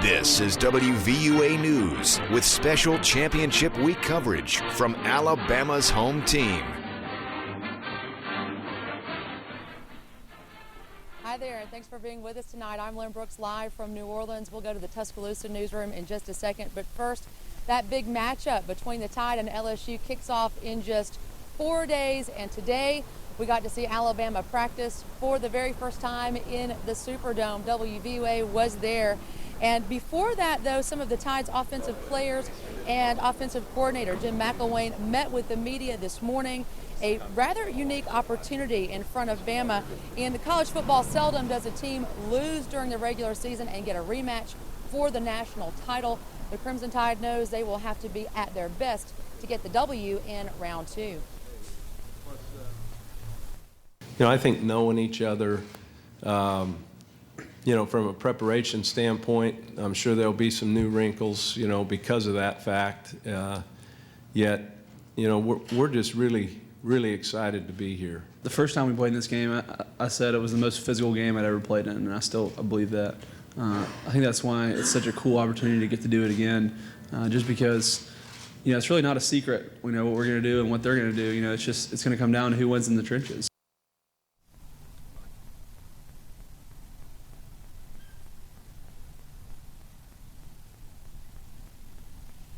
This is WVUA News with special championship week coverage from Alabama's home team. Hi there, and thanks for being with us tonight. I'm Lynn Brooks, live from New Orleans. We'll go to the Tuscaloosa newsroom in just a second, but first, that big matchup between the Tide and LSU kicks off in just 4 days, and today we got to see Alabama practice for the very first time in the Superdome. WVUA was there. And before that, though, some of the Tide's offensive players and offensive coordinator Jim McElwain met with the media this morning. A rather unique opportunity in front of Bama. In the college football, seldom does a team lose during the regular season and get a rematch for the national title. The Crimson Tide knows they will have to be at their best to get the W in round 2. I think knowing each other, from a preparation standpoint, I'm sure there'll be some new wrinkles, because of that fact. Yet, we're just really excited to be here. The first time we played in this game, I said it was the most physical game I'd ever played in, and I believe that. I think that's why it's such a cool opportunity to get to do it again, just because, it's really not a secret. We know what we're going to do and what they're going to do. It's going to come down to who wins in the trenches.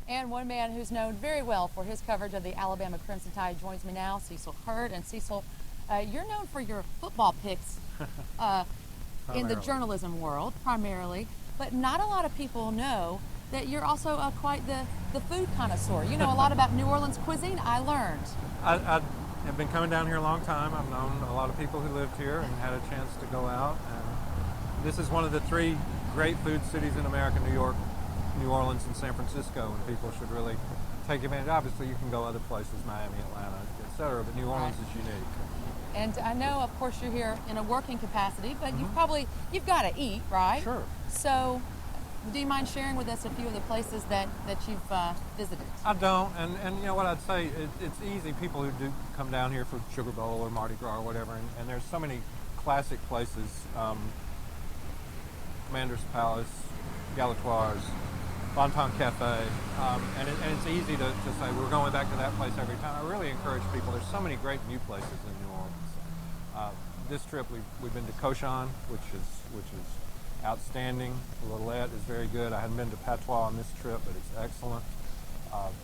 And one man who's known very well for his coverage of the Alabama Crimson Tide joins me now, Cecil Hurt. And Cecil, you're known for your football picks in the journalism world, primarily, but not a lot of people know that you're also quite the food connoisseur. You know a lot about New Orleans cuisine, I learned. I have been coming down here a long time. I've known a lot of people who lived here and had a chance to go out. And this is one of the 3 great food cities in America: New York, New Orleans, and San Francisco, and people should really take advantage. Obviously, you can go other places, Miami, Atlanta, etc., but New Orleans is unique. And I know, of course, you're here in a working capacity, but you've got to eat, right? Sure. So, do you mind sharing with us a few of the places that you've visited? I don't, and what I'd say, it's easy. People who do come down here for Sugar Bowl or Mardi Gras or whatever, and there's so many classic places, Commander's Palace, Galatoire's, Bonton Cafe, and it's easy to say we're going back to that place every time. I really encourage people. There's so many great new places in New Orleans. This trip we've been to Cochon, which is outstanding. Lillette is very good. I hadn't been to Patois on this trip, but it's excellent.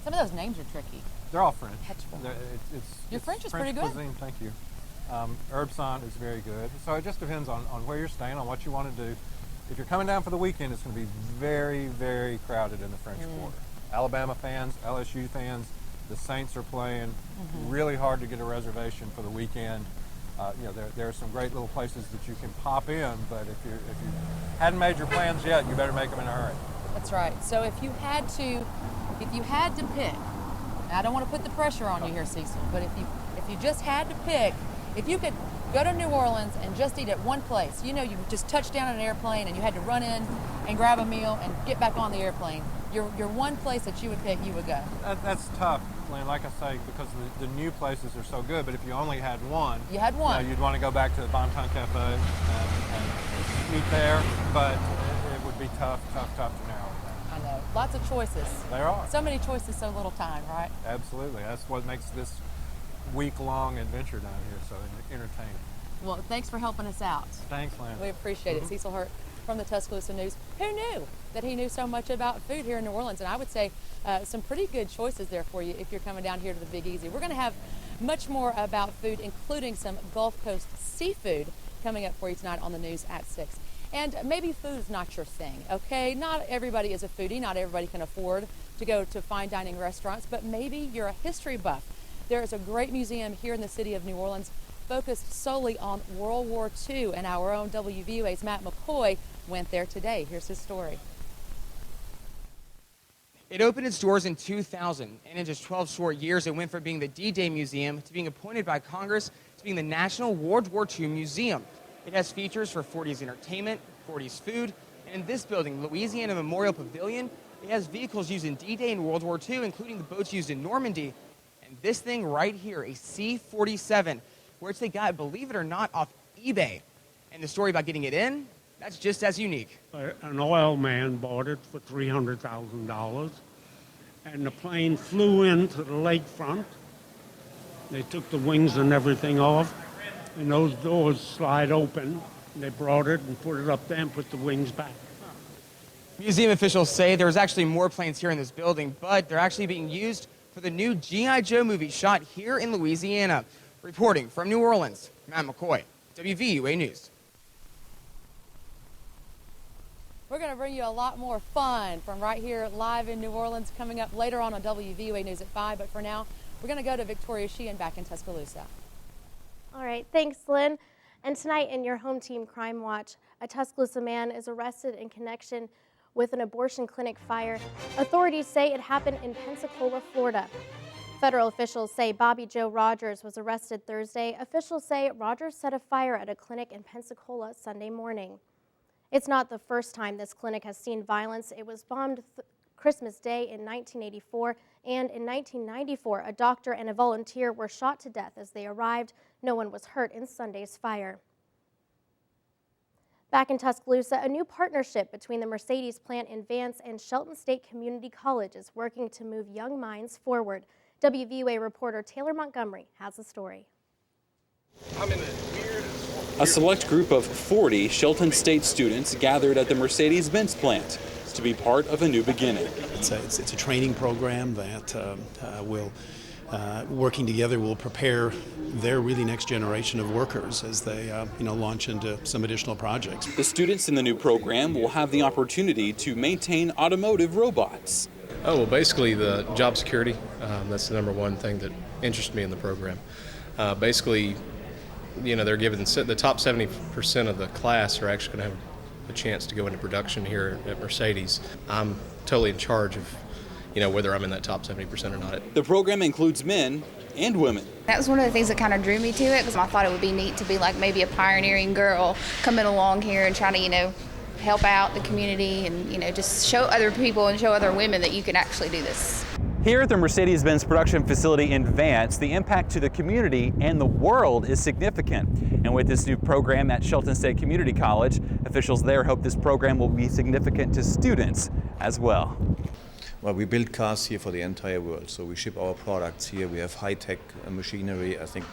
Some of those names are tricky. They're all French. Your French is French pretty good. Cuisine, thank you. Herbesant is very good. So it just depends on where you're staying, on what you want to do. If you're coming down for the weekend, it's going to be very, very crowded in the French Quarter. Alabama fans, LSU fans, the Saints are playing. Really hard to get a reservation for the weekend. There are some great little places that you can pop in, but if you hadn't made your plans yet, you better make them in a hurry. That's right. So if you had to pick, I don't want to put the pressure on you here, Cecil, but if you just had to pick, if you could go to New Orleans and just eat at one place, you just touched down on an airplane and you had to run in and grab a meal and get back on the airplane, your one place that you would pick, you would go. That's tough, Lynn, like I say, because the new places are so good, but if you only had one, you'd want to go back to the Bonton Cafe and eat there, but it would be tough to narrow it down. I know. Lots of choices. There are. So many choices, so little time, right? Absolutely. That's what makes this week-long adventure down here so entertaining. Well, thanks for helping us out. Thanks, Lynn. We appreciate it. Cecil Hurt from the Tuscaloosa News. Who knew that he knew so much about food here in New Orleans? And I would say some pretty good choices there for you if you're coming down here to the Big Easy. We're going to have much more about food, including some Gulf Coast seafood, coming up for you tonight on the news at 6. And maybe food's not your thing, okay? Not everybody is a foodie. Not everybody can afford to go to fine dining restaurants, but maybe you're a history buff. There is a great museum here in the city of New Orleans focused solely on World War II, and our own WVUA's Matt McCoy went there today. Here's his story. It opened its doors in 2000, and in just 12 short years, it went from being the D-Day Museum to being appointed by Congress to being the National World War II Museum. It has features for 40s entertainment, 40s food, and in this building, Louisiana Memorial Pavilion, it has vehicles used in D-Day and World War II, including the boats used in Normandy. And this thing right here, a C-47, which they got, believe it or not, off eBay. And the story about getting it in, that's just as unique. An oil man bought it for $300,000, and the plane flew into the lakefront. They took the wings and everything off, and those doors slide open. They brought it and put it up there and put the wings back. Museum officials say there's actually more planes here in this building, but they're actually being used for the new G.I. Joe movie shot here in Louisiana. Reporting from New Orleans, Matt McCoy, WVUA News. We're going to bring you a lot more fun from right here live in New Orleans coming up later on WVUA News at 5. But for now, we're going to go to Victoria Sheehan back in Tuscaloosa. All right, thanks, Lynn. And tonight in your home team Crime Watch, a Tuscaloosa man is arrested in connection with an abortion clinic fire. Authorities say it happened in Pensacola, Florida. Federal officials say Bobby Joe Rogers was arrested Thursday. Officials say Rogers set a fire at a clinic in Pensacola Sunday morning. It's not the first time this clinic has seen violence. It was bombed Christmas Day in 1984, and in 1994, a doctor and a volunteer were shot to death as they arrived. No one was hurt in Sunday's fire. Back in Tuscaloosa, a new partnership between the Mercedes plant in Vance and Shelton State Community College is working to move young minds forward. WVUA reporter Taylor Montgomery has the story. A select group of 40 Shelton State students gathered at the Mercedes-Benz plant to be part of a new beginning. It's a training program that will, working together, will prepare their really next generation of workers as they launch into some additional projects. The students in the new program will have the opportunity to maintain automotive robots. Oh, well, basically the job security. That's the number one thing that interests me in the program. Basically, they're given the top 70% of the class are actually going to have a chance to go into production here at Mercedes. I'm totally in charge of, whether I'm in that top 70% or not. The program includes men and women. That was one of the things that kind of drew me to it, because I thought it would be neat to be like maybe a pioneering girl coming along here and trying to, help out the community and, just show other people and show other women that you can actually do this. Here at the Mercedes-Benz production facility in Vance, the impact to the community and the world is significant. And with this new program at Shelton State Community College, officials there hope this program will be significant to students as well. Well, we build cars here for the entire world, so we ship our products here. We have high-tech machinery, I think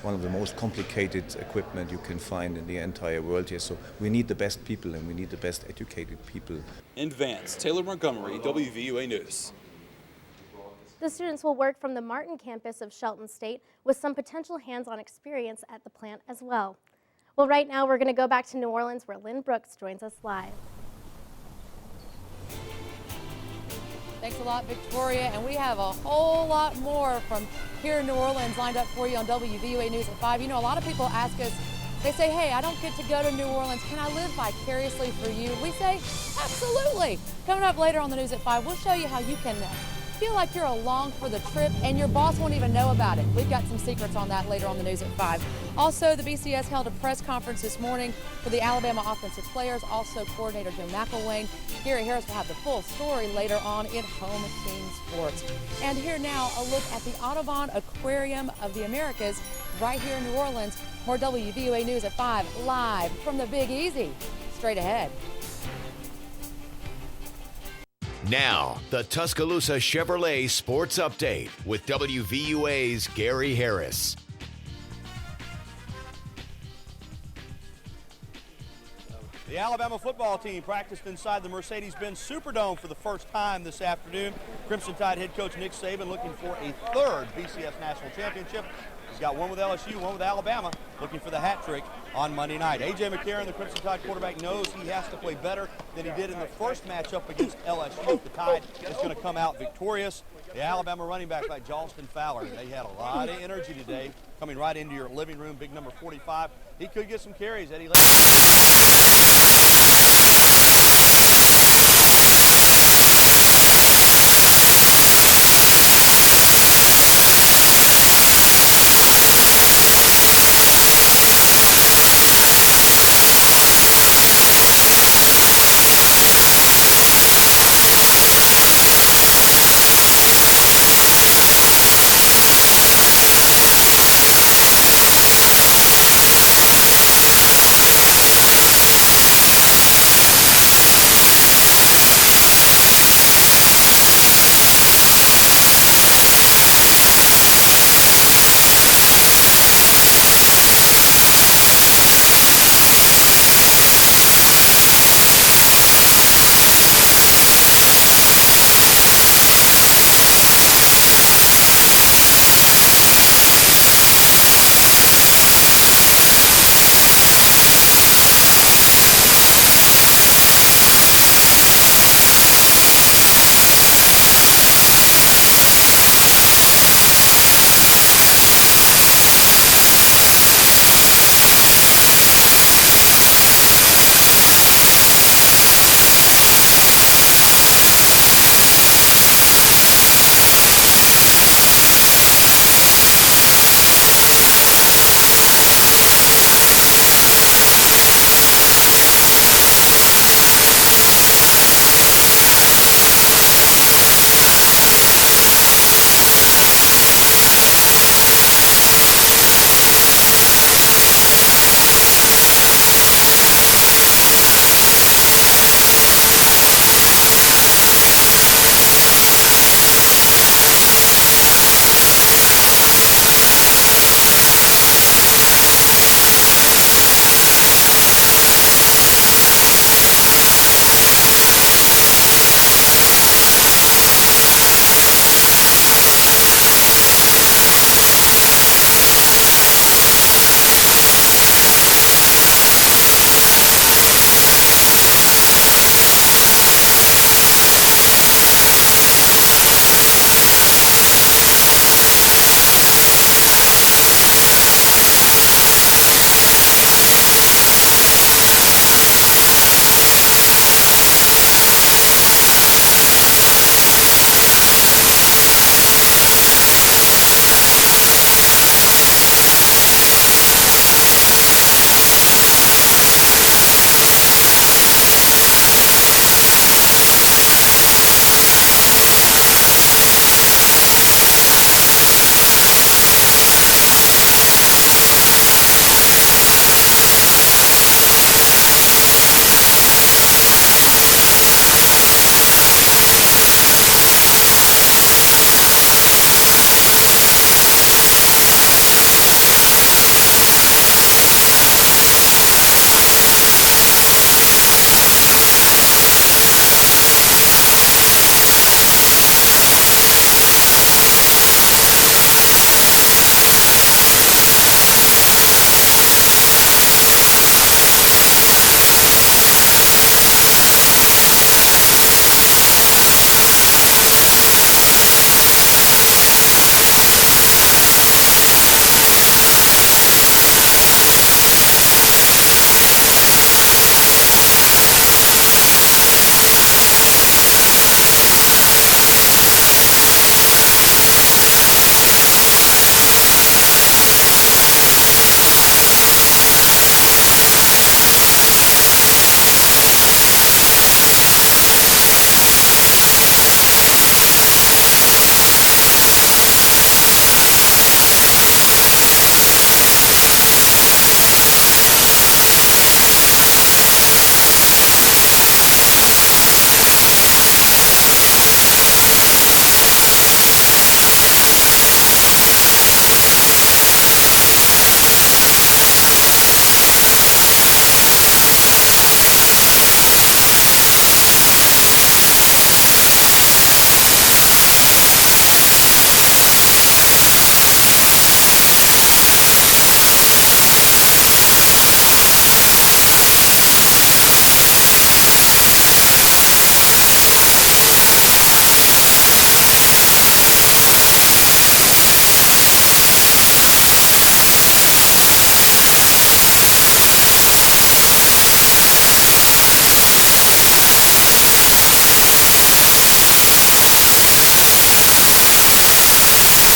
one of the most complicated equipment you can find in the entire world here. So we need the best people and we need the best educated people. In Vance, Taylor Montgomery, WVUA News. The students will work from the Martin campus of Shelton State with some potential hands-on experience at the plant as well. Well, right now we're going to go back to New Orleans where Lynn Brooks joins us live. Thanks a lot, Victoria. And we have a whole lot more from here in New Orleans lined up for you on WVUA News at 5. A lot of people ask us, they say, hey, I don't get to go to New Orleans. Can I live vicariously for you? We say, absolutely. Coming up later on the News at 5, we'll show you how you can feel like you're along for the trip and your boss won't even know about it. We've got some secrets on that later on the News at 5. Also, the BCS held a press conference this morning for the Alabama offensive players. Also, coordinator Jim McElwain. Gary Harris will have the full story later on in Home Team Sports. And here now, a look at the Audubon Aquarium of the Americas right here in New Orleans. More WVUA News at 5 live from the Big Easy. Straight ahead. Now, the Tuscaloosa Chevrolet Sports Update with WVUA's Gary Harris. The Alabama football team practiced inside the Mercedes-Benz Superdome for the first time this afternoon. Crimson Tide head coach Nick Saban looking for a third BCS National Championship. He's got one with LSU, one with Alabama, looking for the hat trick on Monday night. A.J. McCarron, the Crimson Tide quarterback, knows he has to play better than he did in the first matchup against LSU. The Tide is going to come out victorious. The Alabama running back like Jalston Fowler, they had a lot of energy today, coming right into your living room, big number 45. He could get some carries, Eddie.